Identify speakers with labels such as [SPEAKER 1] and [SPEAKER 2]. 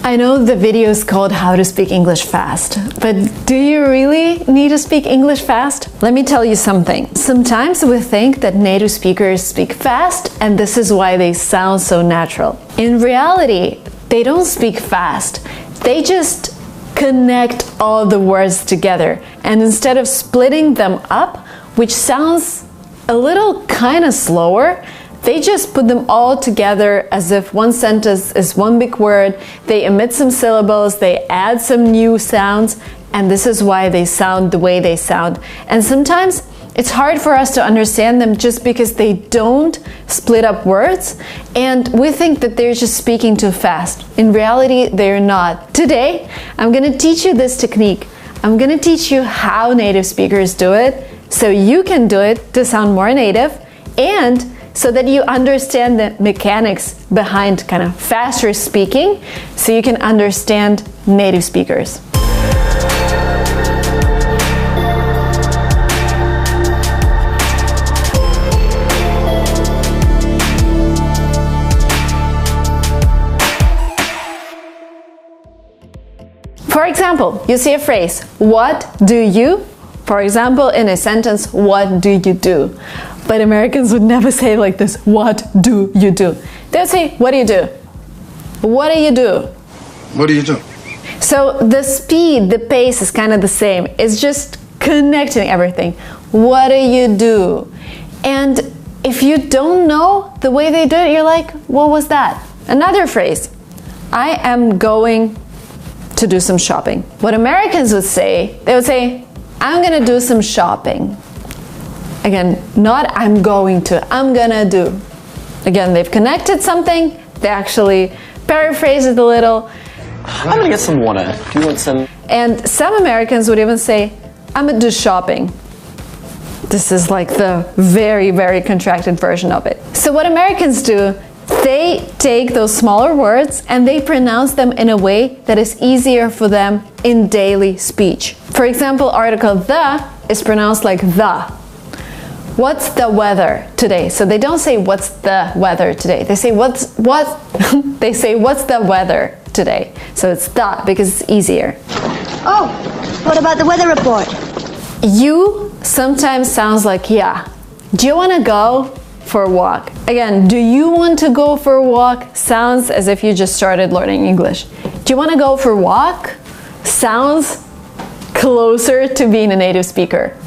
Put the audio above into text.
[SPEAKER 1] I know the video is called How to Speak English Fast, but do you really need to speak English fast? Let me tell you something. Sometimes we think that native speakers speak fast and this is why they sound so natural. In reality, they don't speak fast. They just connect all the words together, and instead of splitting them up, which sounds a little kind of slower, they just put them all together as if one sentence is one big word. They omit some syllables, they add some new sounds, and this is why they sound the way they sound. And sometimes it's hard for us to understand them just because they don't split up words, and we think that they're just speaking too fast. In reality, they're not. Today, I'm going to teach you this technique. I'm going to teach you how native speakers do it, so you can do it to sound more native, and so that you understand the mechanics behind kind of faster speaking, so you can understand native speakers. For example, you see a phrase, what do you? For example, in a sentence, what do you do? But Americans would never say it like this, what do you do? They would say, what do you do? What do you do?
[SPEAKER 2] What do you do?
[SPEAKER 1] So the speed, the pace is kind of the same. It's just connecting everything. What do you do? And if you don't know the way they do it, you're like, what was that? Another phrase, I am going to do some shopping. What Americans would say, they would say, I'm gonna do some shopping. Again, not I'm going to, I'm gonna do. Again, they've connected something, they actually paraphrase it a little.
[SPEAKER 3] I'm gonna get some water. Do you want some?
[SPEAKER 1] And some Americans would even say, I'm gonna do shopping. This is like the very, very contracted version of it. So what Americans do, they take those smaller words and they pronounce them in a way that is easier for them in daily speech. For example, article the is pronounced like the. What's the weather today? So they don't say what's the weather today. They say they say what's the weather today. So it's the because it's easier.
[SPEAKER 4] Oh, what about the weather report?
[SPEAKER 1] You sometimes sounds like yeah. Do you want to go for a walk? Again, do you want to go for a walk sounds as if you just started learning English. Do you want to go for a walk? Sounds closer to being a native speaker.